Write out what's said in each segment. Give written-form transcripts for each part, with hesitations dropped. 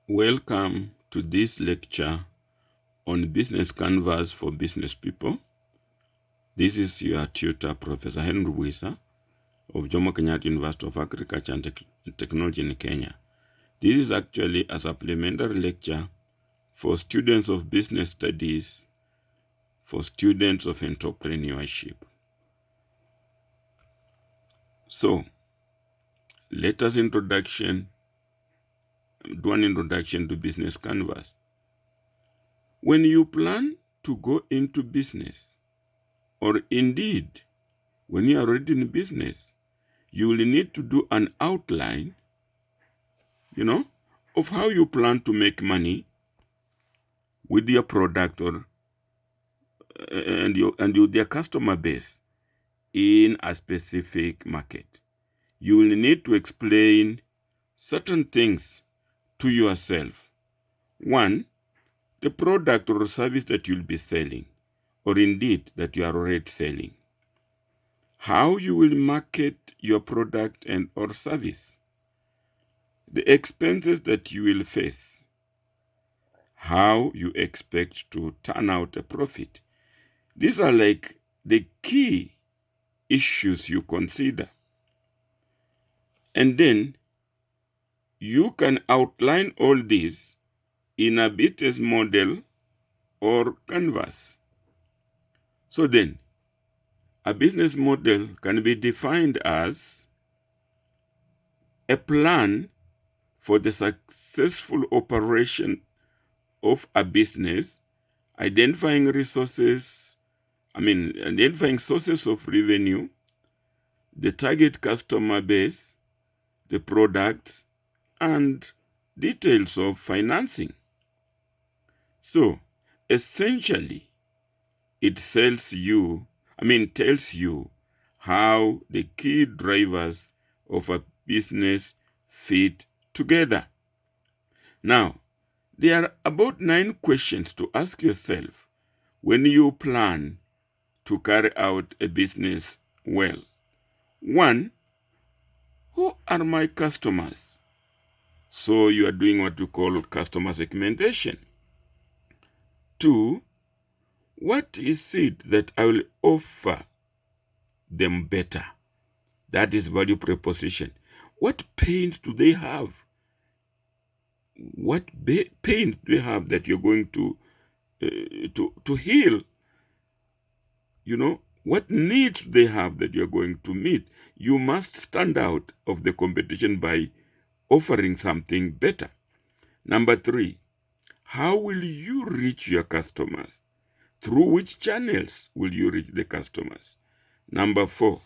Welcome to this lecture on business canvas for business people. This is your tutor, Professor Henry Wisa of Jomo Kenyatta University of Agriculture and Technology in Kenya. This is actually a supplementary lecture for students of business studies, for students of entrepreneurship. So, let us do an introduction to business canvas. When you plan to go into business, or indeed, when you are already in business, you will need to do an outline, of how you plan to make money with your product and your customer base in a specific market. You will need to explain certain things to yourself. One, the product or service that you'll be selling, or indeed that you are already selling. How you will market your product and or service. The expenses that you will face. How you expect to turn out a profit. These are like the key issues you consider. And then you can outline all these in a business model or canvas. So then, a business model can be defined as a plan for the successful operation of a business, identifying sources of revenue, the target customer base, the products, and details of financing. So, essentially, it tells you how the key drivers of a business fit together. Now, there are about 9 questions to ask yourself when you plan to carry out a business well. 1, who are my customers? So you are doing what we call customer segmentation. 2, what is it that I will offer them better? That is value proposition. What pains do they have? What pains do they have that you're going to heal? What needs they have that you're going to meet? You must stand out of the competition by offering something better. Number 3, how will you reach your customers? Through which channels will you reach the customers? Number 4,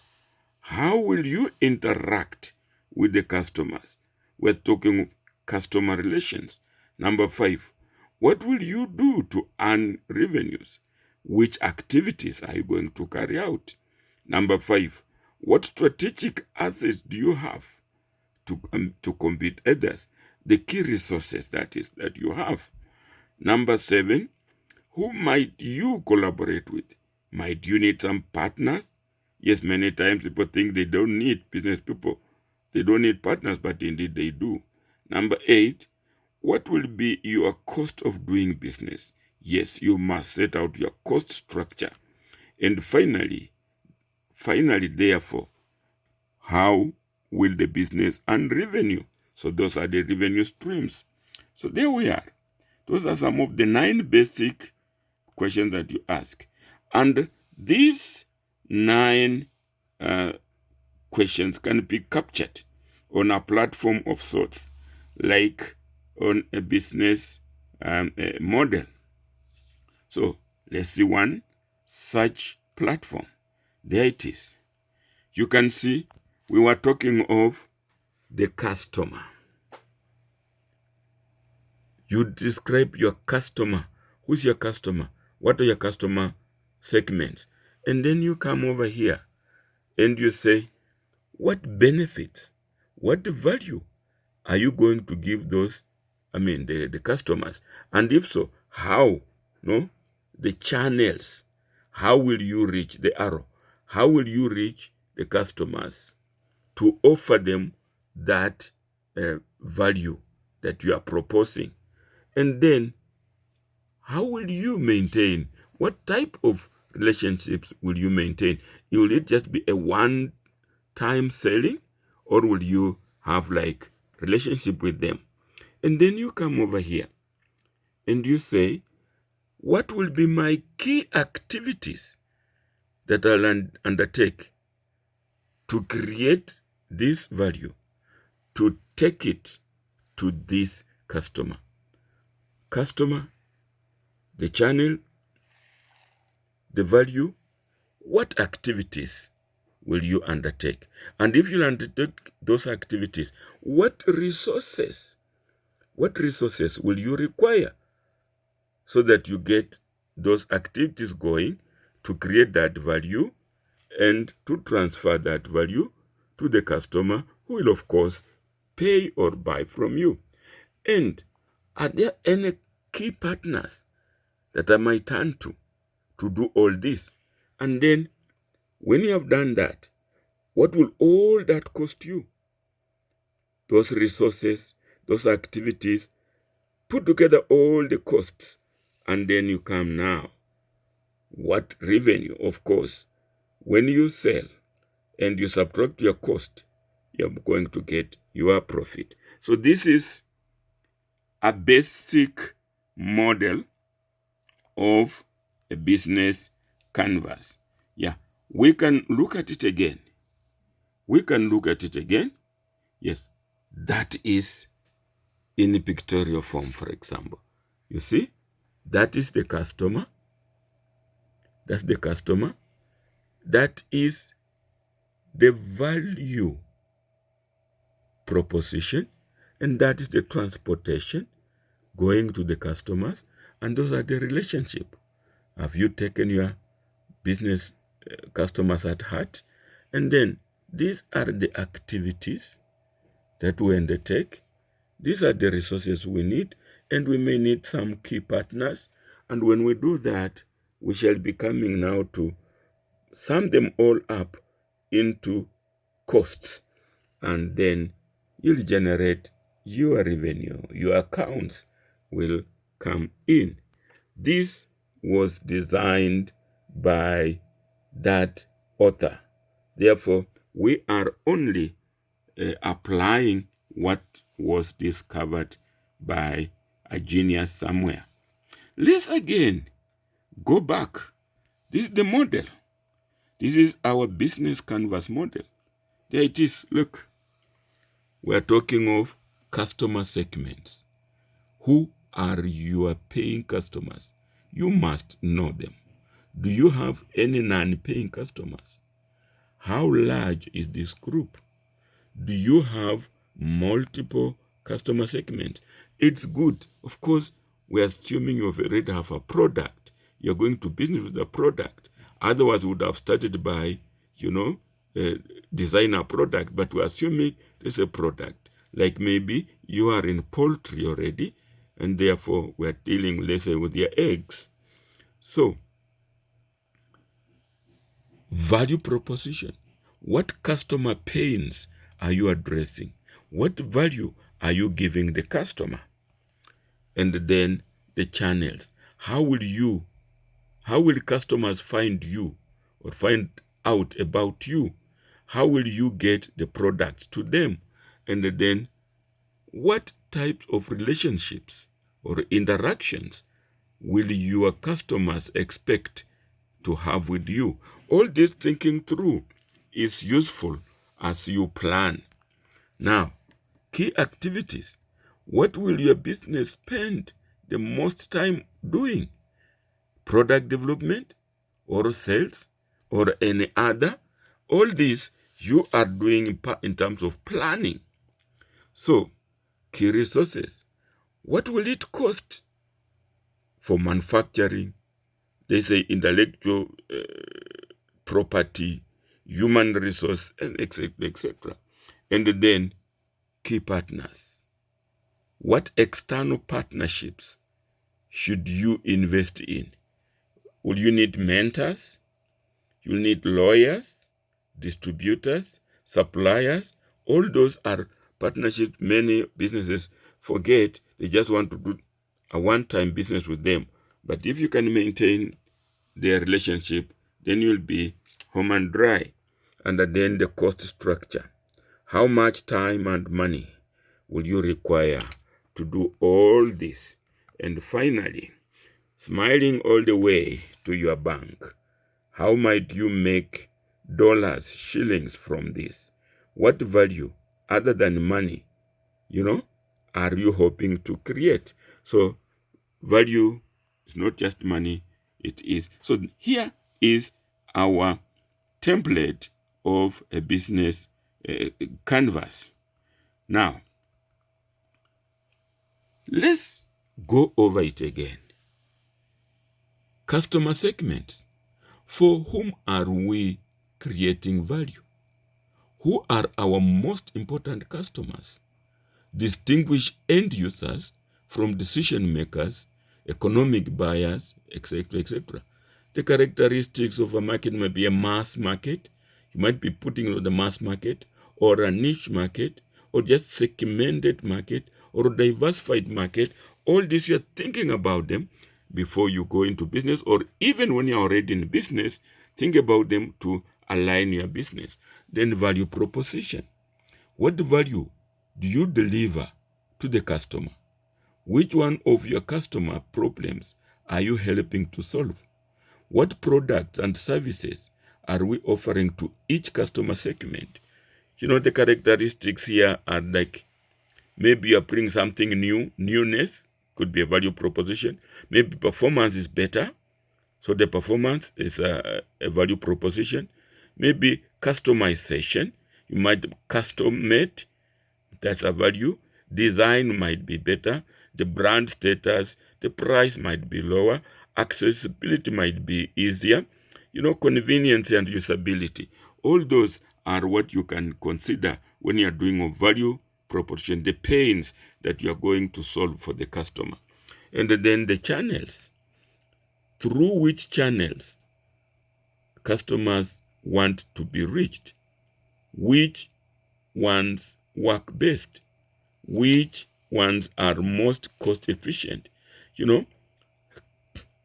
how will you interact with the customers? We're talking customer relations. Number 5, what will you do to earn revenues? Which activities are you going to carry out? Number 5, what strategic assets do you have to compete others? The key resources that you have. Number 7, who might you collaborate with? Might you need some partners? Yes, many times people think they don't need business people. They don't need partners, but indeed they do. Number 8, what will be your cost of doing business? Yes, you must set out your cost structure. And finally, therefore, how will the business earn revenue? So those are the revenue streams. So there we are. Those are some of the 9 basic questions that you ask. And these 9 questions can be captured on a platform of sorts, like on a business model. So let's see one such platform. There it is. You can see we were talking of the customer. You describe your customer. Who's your customer? What are your customer segments? And then you come over here and you say, what benefits, what value are you going to give those, the customers? And if so, how? The channels. How will you reach the arrow? How will you reach the customers to offer them that value that you are proposing? And then, how will you maintain? What type of relationships will you maintain? Will it just be a one-time selling, or will you have like relationship with them? And then you come over here and you say, what will be my key activities that I'll undertake to create this value, to take it to this customer? Customer, the channel, the value. What activities will you undertake? And if you undertake those activities, what resources will you require so that you get those activities going to create that value and to transfer that value to the customer, who will of course pay or buy from you? And are there any key partners that I might turn to do all this? And then when you have done that, what will all that cost you? Those resources, those activities, put together all the costs, and then you come now. What revenue? Of course, when you sell and you subtract your cost, you're going to get your profit. So this is a basic model of a business canvas. Yeah, we can look at it again. Yes, that is in a pictorial form, for example. You see, that is the customer. That's the customer. That is the value proposition, and that is the transportation going to the customers, and those are the relationship. Have you taken your business customers at heart? And then these are the activities that we undertake. These are the resources we need, and we may need some key partners. And when we do that, we shall be coming now to sum them all up into costs, and then you'll generate your revenue. Your accounts will come in. This was designed by that author. Therefore, we are only applying what was discovered by a genius somewhere. Let's again go back. This is the model. This is our business canvas model. There it is. Look, we are talking of customer segments. Who are your paying customers? You must know them. Do you have any non-paying customers? How large is this group? Do you have multiple customer segments? It's good. Of course, we're assuming you already have a product. You're going to business with a product. Otherwise, we would have started by, design a product, but we're assuming there's a product. Like maybe you are in poultry already, and therefore we're dealing, let's say, with your eggs. So, value proposition. What customer pains are you addressing? What value are you giving the customer? And then the channels. How will customers find you or find out about you? How will you get the product to them? And then what types of relationships or interactions will your customers expect to have with you? All this thinking through is useful as you plan. Now, key activities. What will your business spend the most time doing? Product development or sales or any other? All this you are doing in terms of planning. So, key resources. What will it cost for manufacturing? They say intellectual property, human resource, and etc., etc. And then key partners. What external partnerships should you invest in? Will you need mentors? You'll need lawyers, distributors, suppliers. All those are partnerships many businesses forget, they just want to do a one-time business with them. But if you can maintain their relationship, then you'll be home and dry. And then the cost structure. How much time and money will you require to do all this? And finally, smiling all the way to your bank. How might you make dollars, shillings from this? What value other than money, are you hoping to create? So value is not just money, it is. So here is our template of a business canvas. Now, let's go over it again. Customer segments. For whom are we creating value? Who are our most important customers? Distinguish end users from decision makers, economic buyers, etc., etc. The characteristics of a market may be a mass market. You might be putting on the mass market, or a niche market, or just segmented market, or a diversified market. All this, you're thinking about them before you go into business, or even when you're already in business, think about them to align your business. Then value proposition. What value do you deliver to the customer? Which one of your customer problems are you helping to solve? What products and services are we offering to each customer segment? The characteristics here are like, maybe you're bringing something new. Newness could be a value proposition. Maybe performance is better, so the performance is a value proposition. Maybe customization, you might custom made, that's a value. Design might be better. The brand status, the price might be lower. Accessibility might be easier. Convenience and usability. All those are what you can consider when you're doing a value proposition, the pains that you're going to solve for the customer. And then the channels. Through which channels customers want to be reached? Which ones work best? Which ones are most cost efficient?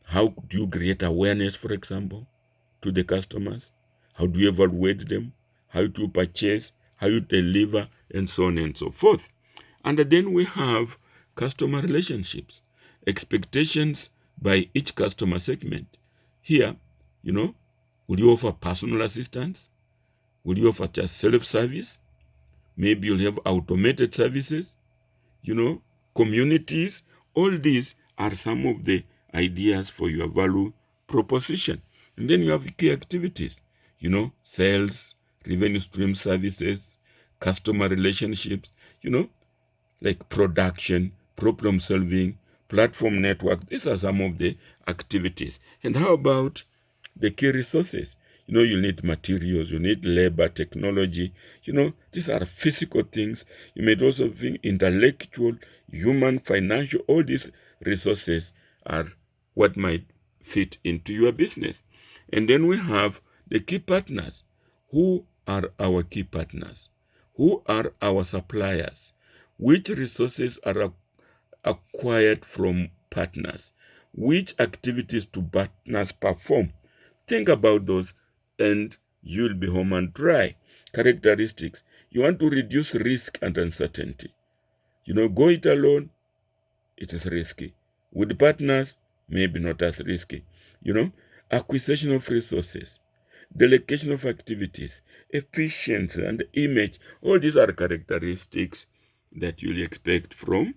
How do you create awareness, for example, to the customers? How do you evaluate them? How to purchase? How you deliver? And so on and so forth. And then we have customer relationships, expectations by each customer segment. Here, will you offer personal assistance? Will you offer just self-service? Maybe you'll have automated services, communities. All these are some of the ideas for your value proposition. And then you have key activities, sales, revenue stream services, customer relationships, like production, problem solving, platform network. These are some of the activities. And how about the key resources? You need materials, you need labor, technology. These are physical things. You may also think intellectual, human, financial. All these resources are what might fit into your business. And then we have the key partners. Who are our key partners? Who are our suppliers? Which resources are acquired from partners? Which activities do partners perform? Think about those and you'll be home and dry. Characteristics. You want to reduce risk and uncertainty. Go it alone, it is risky. With partners, maybe not as risky. Acquisition of resources, delegation of activities, efficiency and image. All these are characteristics that you'll expect from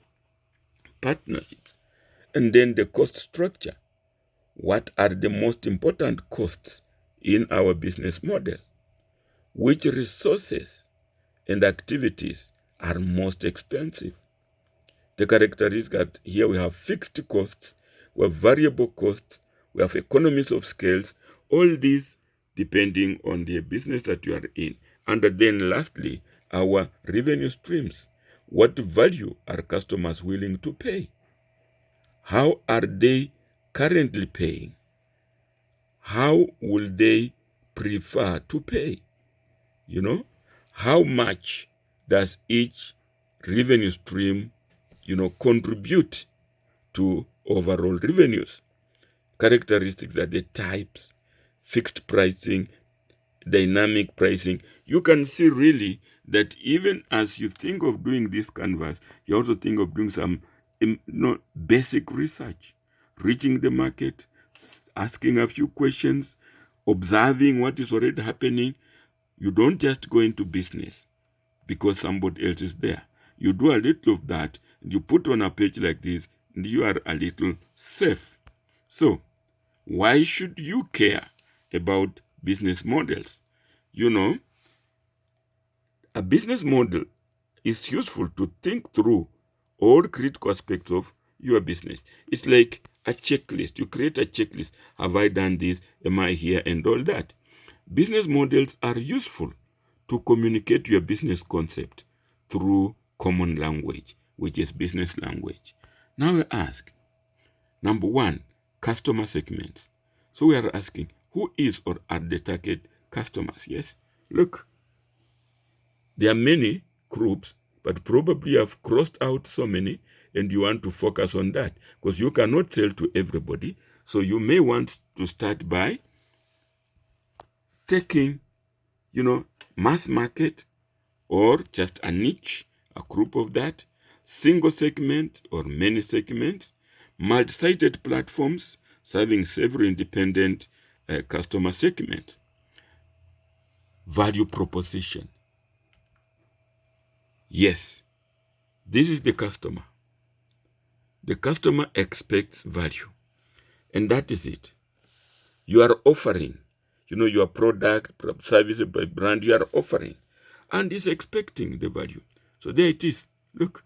partnerships. And then the cost structure. What are the most important costs in our business model? Which resources and activities are most expensive? The characteristics that here we have fixed costs, we have variable costs, we have economies of scales, all these depending on the business that you are in. And then lastly, our revenue streams. What value are customers willing to pay? How are they currently paying? How will they prefer to pay? How much does each revenue stream, contribute to overall revenues. Characteristics are the types, fixed pricing, dynamic pricing. You can see really that even as you think of doing this canvas, you also think of doing some basic research, reaching the market, asking a few questions, observing what is already happening. You don't just go into business because somebody else is there. You do a little of that, and you put on a page like this, and you are a little safe. So, why should you care about business models? A business model is useful to think through all critical aspects of your business. It's like a checklist. You create a checklist. Have I done this? Am I here? And all that. Business models are useful to communicate your business concept through common language, which is business language. Now we ask, number one, customer segments. So we are asking, who is or are the target customers? Yes, look, there are many groups, but probably you have crossed out so many and you want to focus on that because you cannot sell to everybody. So you may want to start by taking, mass market or just a niche, a group of that, single segment or many segments, multi-sided platforms serving several independent customer segments. Value proposition. Yes, this is the customer. The customer expects value, and that is it. You are offering, your product, service, brand you are offering, and is expecting the value. So there it is. Look,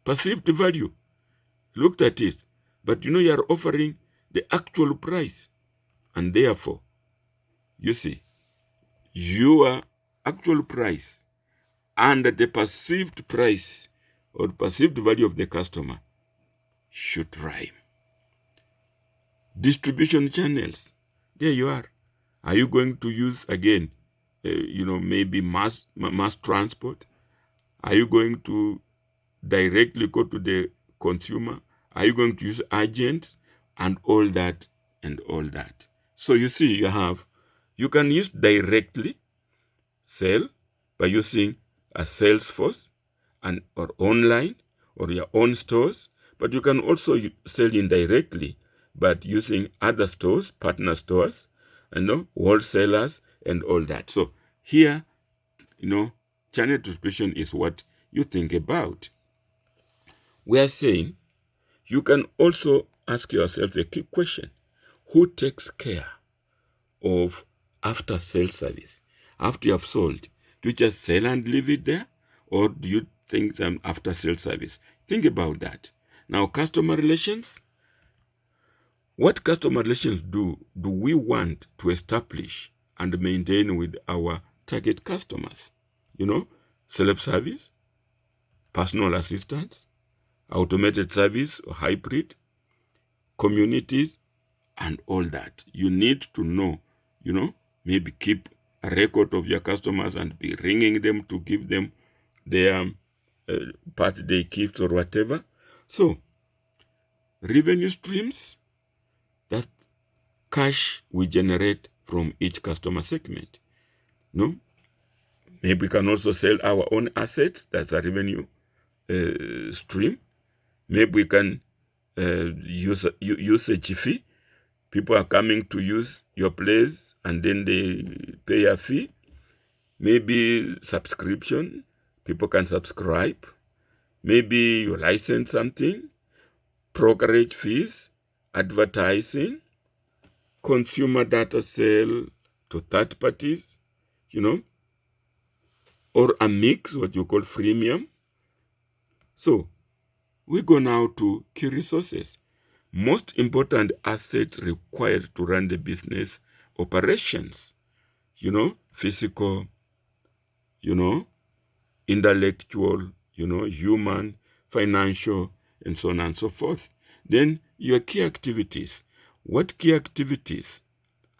perceived value. Looked at it, but you are offering the actual price, and therefore, you see, your actual price and the perceived price or perceived value of the customer should rhyme. Distribution channels. There you are. Are you going to use, again, maybe mass transport? Are you going to directly go to the consumer? Are you going to use agents and all that and all that? So you see, you can use directly sell by using a sales force or online or your own stores, but you can also sell indirectly but using other stores, partner stores, wholesalers and all that. So here, channel distribution is what you think about. We are saying you can also ask yourself a key question. Who takes care of after-sales service? After you have sold, do you just sell and leave it there? Or do you think after-sales service? Think about that. Now, customer relations. What customer relations do we want to establish and maintain with our target customers? Self-service, personal assistance, automated service or hybrid, communities, and all that. You need to know, maybe keep a record of your customers and be ringing them to give them their birthday gifts or whatever. So, revenue streams, that cash we generate from each customer segment. Maybe we can also sell our own assets. That's a revenue stream. Maybe we can use a jiffy. People are coming to use your place and then they pay a fee. Maybe subscription. People can subscribe. Maybe you license something. Brokerage fees. Advertising. Consumer data sale to third parties. Or a mix, what you call freemium. So, we go now to key resources. Most important assets required to run the business operations. Physical, intellectual, human, financial, and so on and so forth. Then your key activities. What key activities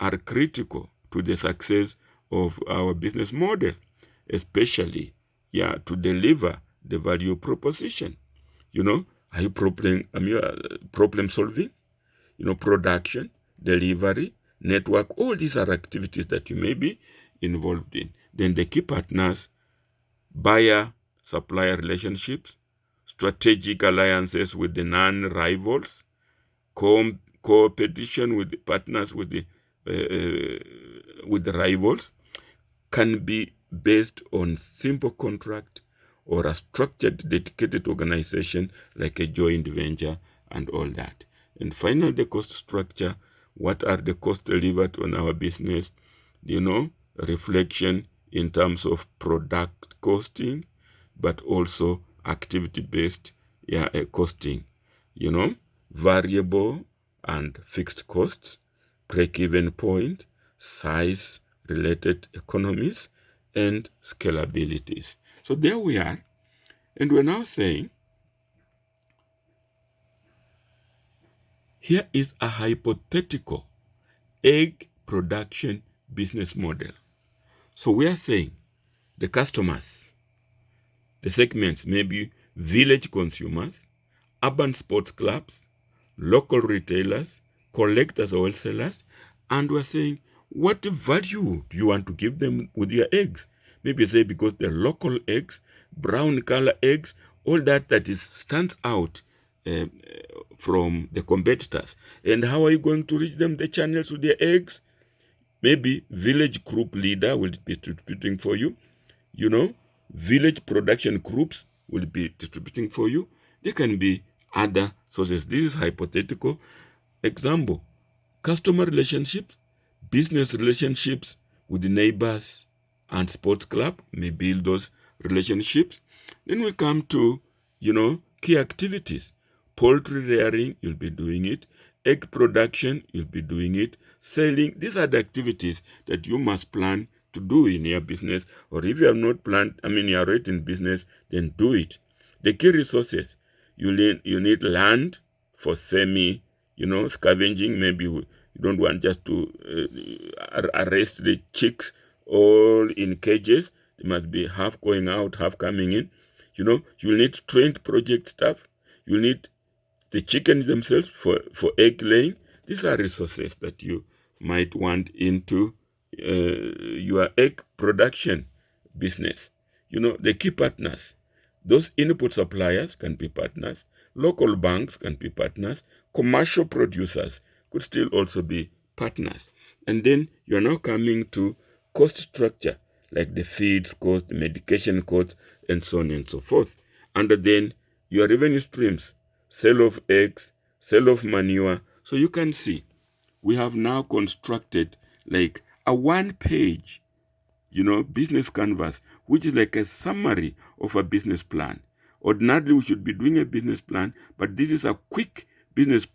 are critical to the success of our business model, especially to deliver the value proposition? Are you problem solving? Production, delivery, network, all these are activities that you may be involved in. Then the key partners, buyer-supplier relationships, strategic alliances with the non-rivals, competition with the partners with the rivals, can be based on simple contract or a structured dedicated organization like a joint venture and all that. And finally, the cost structure. What are the costs delivered on our business? Reflection in terms of product costing, but also activity-based costing. Variable and fixed costs, break-even point, size-related economies, and scalabilities. So there we are. And we're now saying, here is a hypothetical egg production business model. So we are saying the customers, the segments may be village consumers, urban sports clubs, local retailers, collectors or wholesalers, and we're saying, what value do you want to give them with your eggs? Maybe say because they're local eggs, brown color eggs, all that stands out from the competitors. And how are you going to reach them the channels with their eggs? Maybe village group leader will be distributing for you. Village production groups will be distributing for you. There can be other sources. This is hypothetical. Example, customer relationships, business relationships with the neighbors and sports club may build those relationships. Then we come to, key activities. Poultry rearing, you'll be doing it. Egg production, you'll be doing it. Selling, these are the activities that you must plan to do in your business. Or if you have not planned, you are already in business, then do it. The key resources, you need land for scavenging. Maybe you don't want just to arrest the chicks all in cages. They must be half going out, half coming in. You need trained project staff. You need the chickens themselves for egg laying. These are resources that you might want into your egg production business. The key partners. Those input suppliers can be partners. Local banks can be partners. Commercial producers could still also be partners. And then you're now coming to cost structure, like the feeds cost, the medication costs, and so on and so forth. And then your revenue streams, sale of eggs, sale of manure. So you can see, we have now constructed like a one-page, business canvas, which is like a summary of a business plan. Ordinarily, we should be doing a business plan, but this is a quick business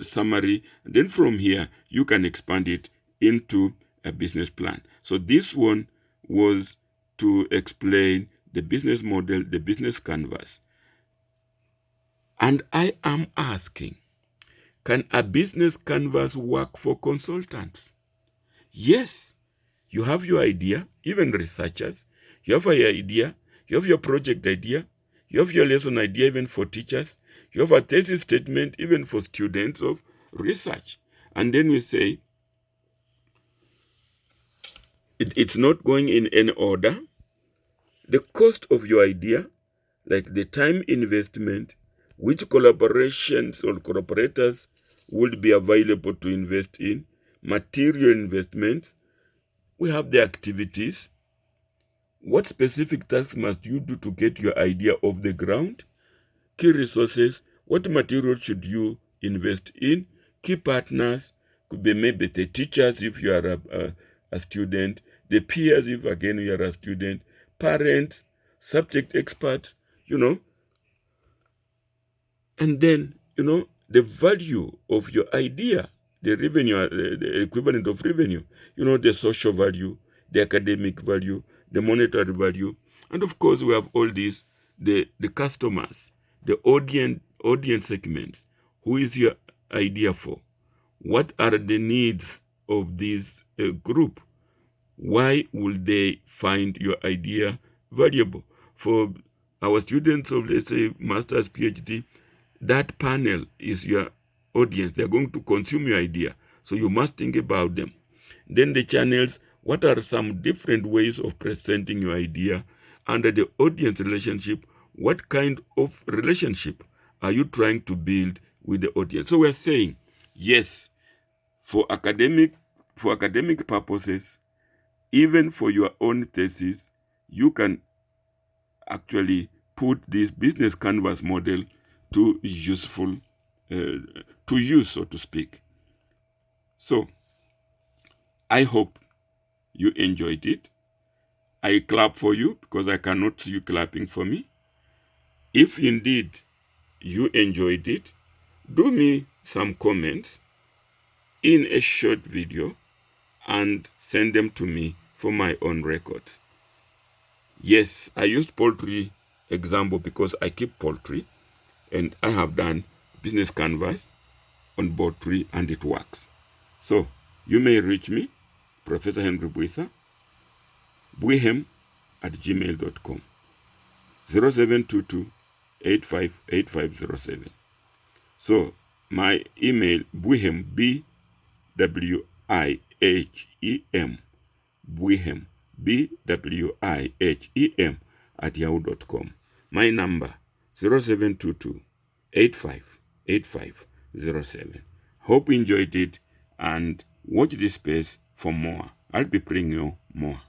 summary. And then from here, you can expand it into a business plan. So this one was to explain the business model, the business canvas. And I am asking, can a business canvas work for consultants? Yes. You have your idea, even researchers. You have your idea. You have your project idea. You have your lesson idea, even for teachers. You have a thesis statement, even for students of research. And then we say, it's not going in any order. The cost of your idea, like the time investment, which collaborations or collaborators would be available to invest in, material investments. We have the activities. What specific tasks must you do to get your idea off the ground? Key resources. What material should you invest in? Key partners. Could be maybe the teachers if you are a student. The peers if again you are a student. Parents. Subject experts. And then, the value of your idea. The revenue, the equivalent of revenue, the social value, the academic value, the monetary value. And of course, we have all these, the customers, the audience segments. Who is your idea for? What are the needs of this group? Why will they find your idea valuable? For our students of, let's say, master's, PhD, that panel is your audience. They're going to consume your idea. So you must think about them. Then the channels, what are some different ways of presenting your idea? Under the audience relationship, what kind of relationship are you trying to build with the audience? So we're saying, yes, for academic purposes, even for your own thesis, you can actually put this business canvas model to useful to use, so to speak. So I hope you enjoyed it. I clap for you because I cannot see you clapping for me. If indeed you enjoyed it, do me some comments in a short video and send them to me for my own records. Yes, I used poultry example because I keep poultry and I have done business canvas on poultry and it works. So you may reach me, Professor Henry Buisa, buihem@gmail.com, 0722 858507. So my email, buihem, BWIHEM, buihem, BWIHEM @yahoo.com. My number, 0722 858507. Hope you enjoyed it and watch this space for more. I'll be bringing you more.